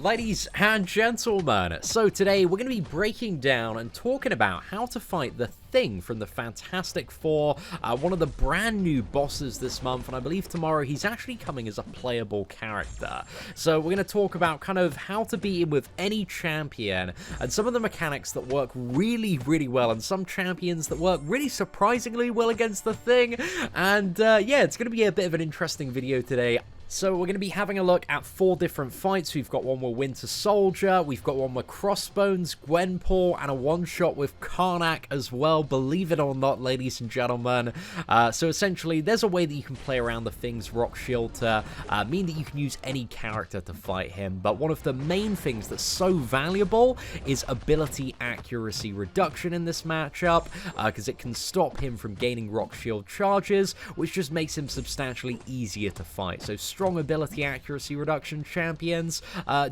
Ladies and gentlemen, so today we're going to be breaking down and talking about how to fight the Thing from the Fantastic Four, one of the brand new bosses this month, and I believe tomorrow he's actually coming as a playable character. So we're going to talk about kind of how to beat him with any champion, and some of the mechanics that work really, really well, and some champions that work really surprisingly well against the Thing, and yeah, it's going to be a bit of an interesting video today. So we're going to be having a look at 4 different fights. We've got one with Winter Soldier, we've got one with Crossbones, Gwenpool, and a one-shot with Karnak as well, believe it or not, ladies and gentlemen. So essentially, there's a way that you can play around the Thing's rock shield to mean that you can use any character to fight him, but one of the main things that's so valuable is ability accuracy reduction in this matchup, because it can stop him from gaining rock shield charges, which just makes him substantially easier to fight. So strong ability accuracy reduction champions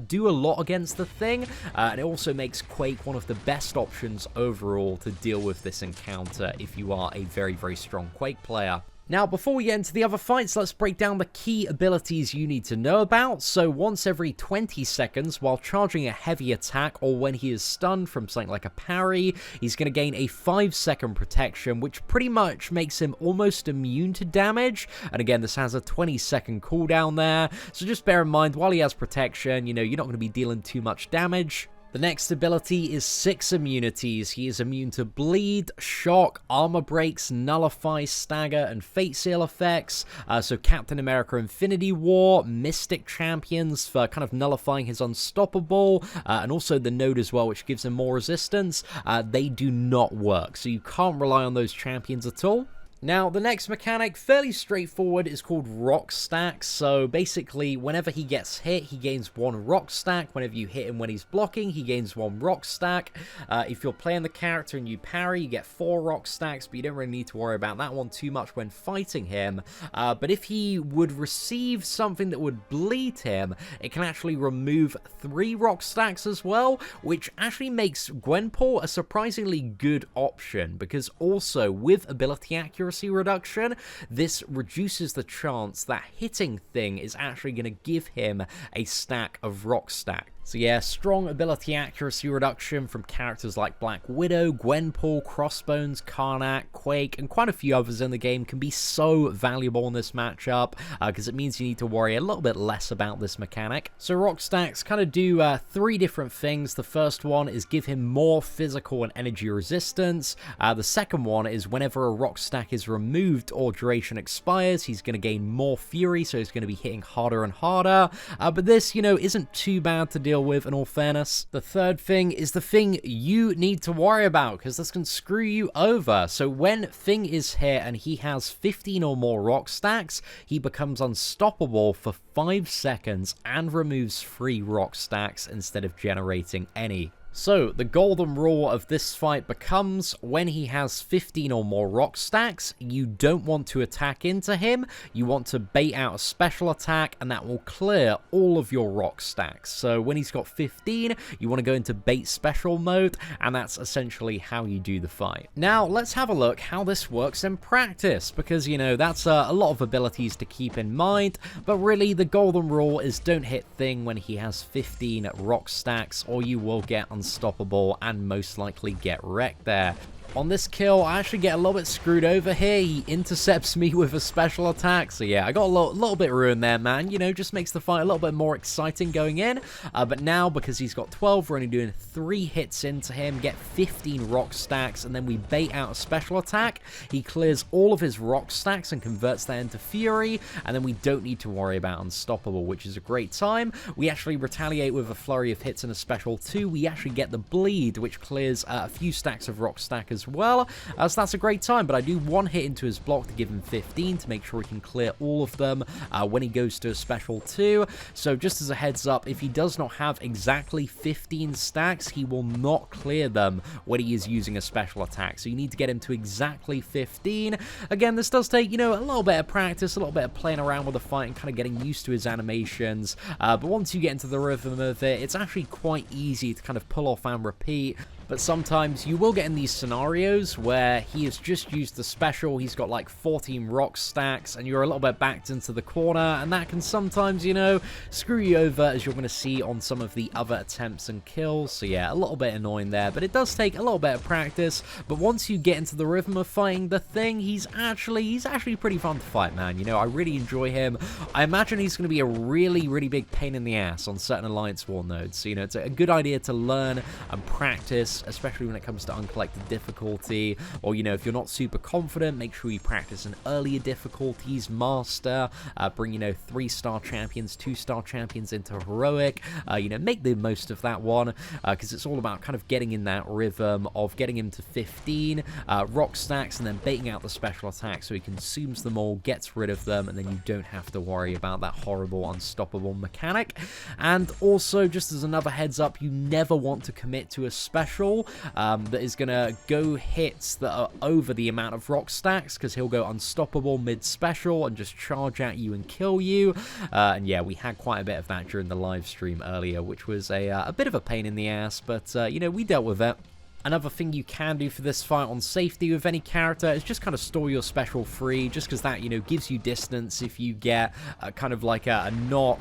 do a lot against the Thing, and it also makes Quake one of the best options overall to deal with this encounter if you are a very, very strong Quake player. Now, before we get into the other fights, let's break down the key abilities you need to know about. So once every 20 seconds, while charging a heavy attack or when he is stunned from something like a parry, he's going to gain a 5-second protection, which pretty much makes him almost immune to damage. And again, this has a 20-second cooldown there. So just bear in mind, while he has protection, you know, you're not going to be dealing too much damage. The next ability is 6 immunities. He is immune to bleed, shock, armor breaks, nullify, stagger, and fate seal effects. So Captain America Infinity War, Mystic Champions for kind of nullifying his unstoppable, and also the node as well, which gives him more resistance. They do not work, so you can't rely on those champions at all. Now, the next mechanic, fairly straightforward, is called rock stacks. So basically, whenever he gets hit, he gains 1 rock stack. Whenever you hit him when he's blocking, he gains 1 rock stack. If you're playing the character and you parry, you get 4 rock stacks, but you don't really need to worry about that one too much when fighting him. But if he would receive something that would bleed him, it can actually remove 3 rock stacks as well, which actually makes Gwenpool a surprisingly good option, because also with ability accuracy reduction, this reduces the chance that hitting Thing is actually going to give him a stack of rock stack. So yeah, strong ability accuracy reduction from characters like Black Widow, Gwenpool, Crossbones, Karnak, Quake, and quite a few others in the game can be so valuable in this matchup, because it means you need to worry a little bit less about this mechanic. So rock stacks kind of do 3 different things. The first one is give him more physical and energy resistance. The second one is whenever a rock stack is removed or duration expires, he's going to gain more fury, so he's going to be hitting harder and harder. But this, you know, isn't too bad to deal with in all fairness. The third thing is the thing you need to worry about, because this can screw you over. So when Thing is hit and he has 15 or more rock stacks, he becomes unstoppable for 5 seconds and removes 3 rock stacks instead of generating any. So, the golden rule of this fight becomes, when he has 15 or more rock stacks, you don't want to attack into him, you want to bait out a special attack, and that will clear all of your rock stacks. So, when he's got 15, you want to go into bait special mode, and that's essentially how you do the fight. Now, let's have a look how this works in practice, because, you know, that's a lot of abilities to keep in mind, but really, the golden rule is don't hit Thing when he has 15 rock stacks, or you will get unstoppable and most likely get wrecked there. On this kill, I actually get a little bit screwed over here. He intercepts me with a special attack. So yeah, I got a little bit ruined there, man. You know, just makes the fight a little bit more exciting going in. But now, because he's got 12, we're only doing 3 hits into him, get 15 rock stacks, and then we bait out a special attack. He clears all of his rock stacks and converts that into fury, and then we don't need to worry about unstoppable, which is a great time. We actually retaliate with a flurry of hits and a special too. We actually get the bleed, which clears a few stacks of rock stack as well, so that's a great time. But I do 1 hit into his block to give him 15 to make sure he can clear all of them when he goes to a special 2. So just as a heads up, if he does not have exactly 15 stacks, he will not clear them when he is using a special attack. So you need to get him to exactly 15. Again, this does take, you know, a little bit of practice, a little bit of playing around with the fight and kind of getting used to his animations, but once you get into the rhythm of it, it's actually quite easy to kind of pull off and repeat. But sometimes you will get in these scenarios where he has just used the special, he's got like 14 rock stacks, and you're a little bit backed into the corner, and that can sometimes, you know, screw you over, as you're going to see on some of the other attempts and kills. So yeah, a little bit annoying there, but it does take a little bit of practice. But once you get into the rhythm of fighting the Thing, he's actually pretty fun to fight, man. You know, I really enjoy him. I imagine he's going to be a really big pain in the ass on certain Alliance War nodes. So, you know, it's a good idea to learn and practice, especially when it comes to uncollected difficulty, or, you know, if you're not super confident, make sure you practice in earlier difficulties, master, bring, you know, 3-star champions, 2-star champions into heroic, you know, make the most of that one, because it's all about kind of getting in that rhythm of getting him to 15 rock stacks and then baiting out the special attack so he consumes them all, gets rid of them, and then you don't have to worry about that horrible unstoppable mechanic. And also, just as another heads up, you never want to commit to a special that is going to go hits that are over the amount of rock stacks, because he'll go unstoppable mid-special and just charge at you and kill you. And yeah, we had quite a bit of that during the live stream earlier, which was a bit of a pain in the ass, but you know, we dealt with it. Another thing you can do for this fight on safety with any character is just kind of store your special free, just because that, you know, gives you distance if you get kind of like a not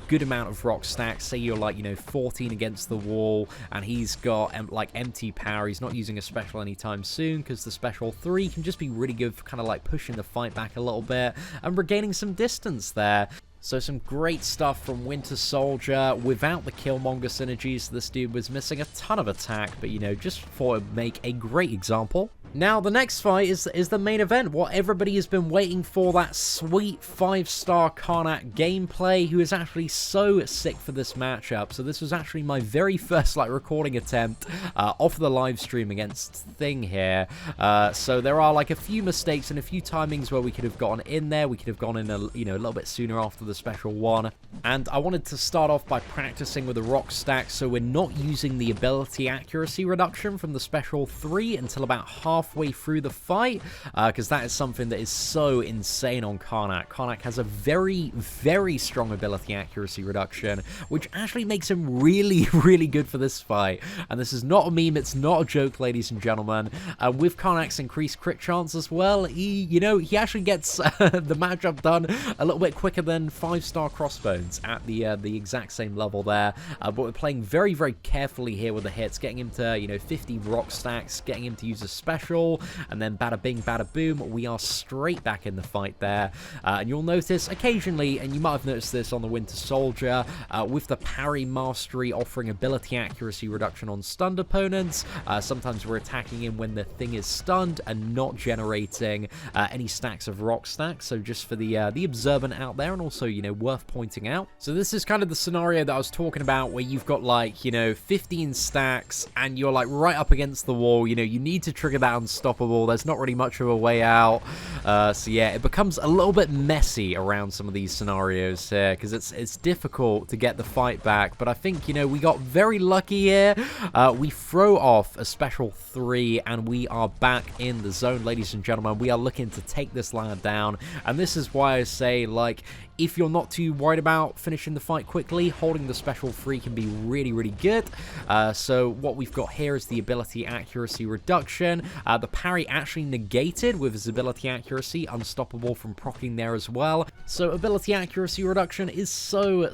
good amount of rock stacks. Say you're like, you know, 14 against the wall and he's got like empty power, he's not using a special anytime soon, because the special 3 can just be really good for kind of like pushing the fight back a little bit and regaining some distance there. So some great stuff from Winter Soldier. Without the Killmonger synergies, this dude was missing a ton of attack, but, you know, just for to make a great example. Now, the next fight is the main event, what everybody has been waiting for, that sweet 5-star Karnak gameplay, who is actually so sick for this matchup. So this was actually my very first, like, recording attempt off the live stream against Thing here. So there are, like, a few mistakes and a few timings where we could have gotten in there. We could have gone in, you know, a little bit sooner after the special one. And I wanted to start off by practicing with a rock stack, so we're not using the ability accuracy reduction from the special 3 until about halfway through the fight, because that is something that is so insane on Karnak. Karnak has a very strong ability accuracy reduction, which actually makes him really good for this fight. And this is not a meme, it's not a joke, ladies and gentlemen. With Karnak's increased crit chance as well, he actually gets the matchup done a little bit quicker than 5-star Crossbones at the exact same level there. But we're playing very carefully here with the hits, getting him to, you know, 50 rock stacks, getting him to use a special, and then bada bing, bada boom, we are straight back in the fight there. And you'll notice occasionally, and you might have noticed this on the Winter Soldier, with the parry mastery offering ability accuracy reduction on stunned opponents, sometimes we're attacking him when the Thing is stunned and not generating any stacks of rock stacks. So just for the observant out there, and also, you know, worth pointing out. So this is kind of the scenario that I was talking about, where you've got, like, you know, 15 stacks and you're like right up against the wall. You know, you need to trigger that unstoppable. There's not really much of a way out. So yeah, it becomes a little bit messy around some of these scenarios here, because it's difficult to get the fight back. But I think, you know, we got very lucky here. We throw off a special 3 and we are back in the zone, ladies and gentlemen. We are looking to take this lad down, and this is why I say, like, if you're not too worried about finishing the fight quickly, holding the special 3 can be really good. So what we've got here is the ability accuracy reduction. The parry actually negated with his ability accuracy, unstoppable from proccing there as well. So ability accuracy reduction is so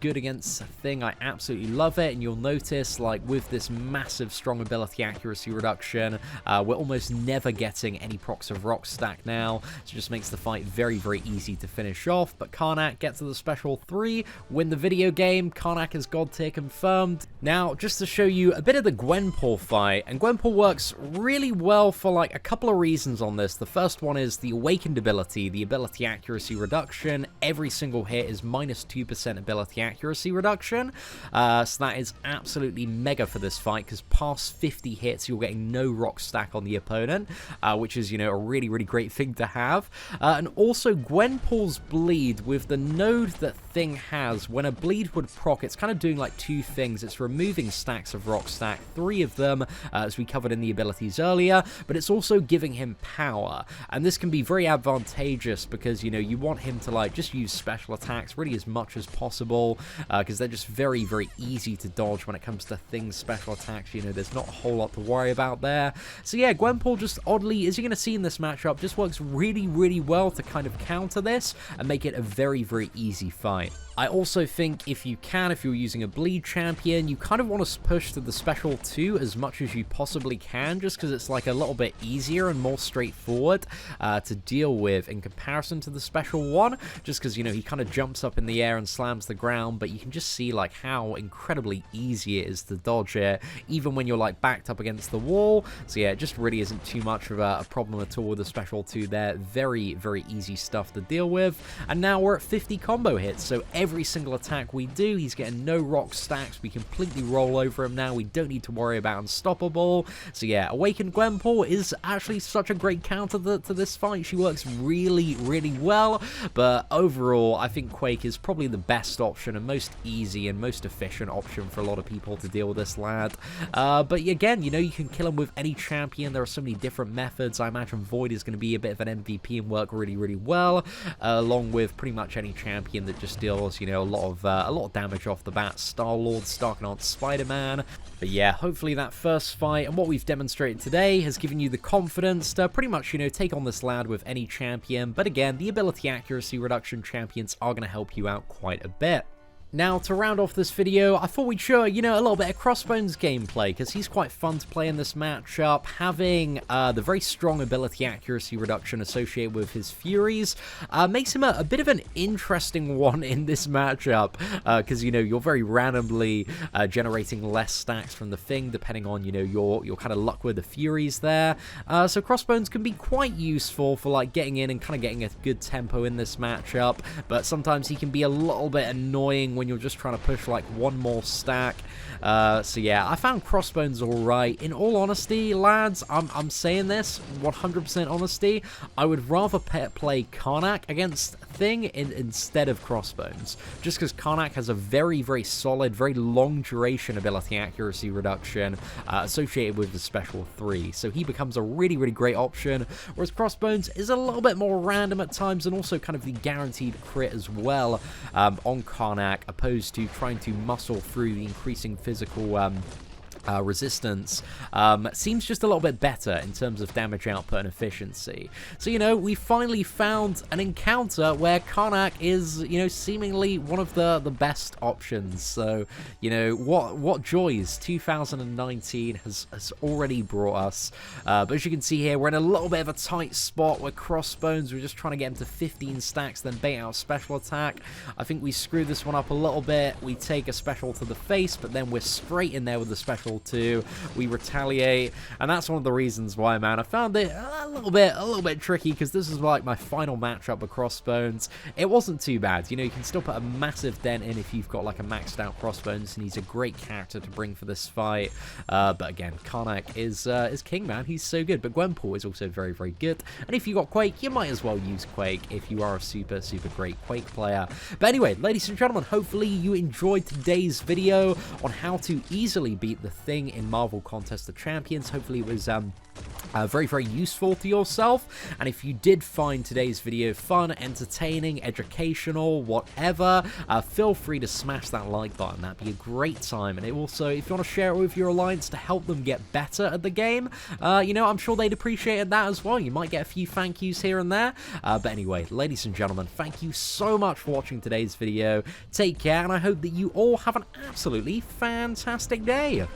good against Thing. I absolutely love it, and you'll notice, like, with this massive strong ability accuracy reduction, we're almost never getting any procs of rock stack now. So it just makes the fight very easy to finish off. But Karnak gets to the special 3, win the video game. Karnak is God tier confirmed. Now, just to show you a bit of the Gwenpool fight, and Gwenpool works really well for, like, a couple of reasons on this. The first one is the awakened ability, the ability accuracy reduction. Every single hit is -2% ability accuracy reduction. So that is absolutely mega for this fight, because past 50 hits, you're getting no rock stack on the opponent, which is, you know, a really great thing to have. And also, Gwenpool's bleed with the node that Thing has, when a bleed would proc, it's kind of doing like two things. It's removing stacks of rock stack, 3 of them, as we covered in the abilities earlier, but it's also giving him power. And this can be very advantageous because, you know, you want him to like just use special attacks really as much as possible, because they're just very, very easy to dodge when it comes to Thing's special attacks. You know, there's not a whole lot to worry about there. So yeah, Gwenpool just oddly, as you're going to see in this matchup, just works really, really well to kind of counter this and make it a very, very easy fight. I also think if you can, if you're using a bleed champion, you kind of want to push to the special 2 as much as you possibly can, just because it's like a little bit easier and more straightforward to deal with in comparison to the special 1, just because, you know, he kind of jumps up in the air and slams the ground, but you can just see like how incredibly easy it is to dodge it, even when you're like backed up against the wall. So yeah, it just really isn't too much of a problem at all with the special 2 there. Very, very easy stuff to deal with. And now we're at 50 combo hits, so every single attack we do, he's getting no rock stacks. We completely roll over him now. We don't need to worry about unstoppable. So yeah, Awakened Gwenpool is actually such a great counter to this fight. She works really, really well, but overall, I think Quake is probably the best option and most easy and most efficient option for a lot of people to deal with this lad. But again, you know, you can kill him with any champion. There are so many different methods. I imagine Void is going to be a bit of an MVP and work really, really well, along with pretty much any champion that just deals, you know, a lot of damage off the bat. Star-Lord, Starknaut, Spider-Man. But yeah, hopefully that first fight and what we've demonstrated today has given you the confidence to pretty much, you know, take on this lad with any champion. But again, the ability accuracy reduction champions are going to help you out quite a bit. Now, to round off this video, I thought we'd show, you know, a little bit of Crossbones gameplay, because he's quite fun to play in this matchup. Having the very strong ability accuracy reduction associated with his Furies makes him a bit of an interesting one in this matchup, because, you know, you're very randomly generating less stacks from the Thing, depending on, you know, your kind of luck with the Furies there. So Crossbones can be quite useful for, like, getting in and kind of getting a good tempo in this matchup, but sometimes he can be a little bit annoying when you're just trying to push like one more stack. So yeah, I found Crossbones alright. In all honesty, lads, I'm saying this 100% honesty, I would rather play Karnak against Thing instead of Crossbones, just because Karnak has a very, very solid, very long duration ability accuracy reduction associated with the special 3, so he becomes a really, really great option, whereas Crossbones is a little bit more random at times and also kind of the guaranteed crit as well on Karnak, opposed to trying to muscle through the increasing physical resistance. Seems just a little bit better in terms of damage output and efficiency. So, you know, we finally found an encounter where Karnak is, you know, seemingly one of the best options. So, you know, what joys 2019 has already brought us. But as you can see here, we're in a little bit of a tight spot with Crossbones. We're just trying to get him to 15 stacks, then bait out special attack. I think we screw this one up a little bit. We take a special to the face, but then we're straight in there with the special 2. We retaliate, and that's one of the reasons why, man, I found it a little bit tricky, because this is like my final matchup with Crossbones. It wasn't too bad. You know, you can still put a massive dent in if you've got like a maxed out Crossbones, and he's a great character to bring for this fight. But again, Karnak is king, man. He's so good. But Gwenpool is also very, very good. And if you got Quake, you might as well use Quake if you are a super, super great Quake player. But anyway, ladies and gentlemen, hopefully you enjoyed today's video on how to easily beat the Thing in Marvel Contest of Champions. Hopefully it was very, very useful to yourself, and if you did find today's video fun, entertaining, educational, whatever, feel free to smash that like button. That'd be a great time. And it also, if you want to share it with your alliance to help them get better at the game, you know, I'm sure they'd appreciate that as well. You might get a few thank yous here and there. But anyway, ladies and gentlemen, thank you so much for watching today's video. Take care, and I hope that you all have an absolutely fantastic day.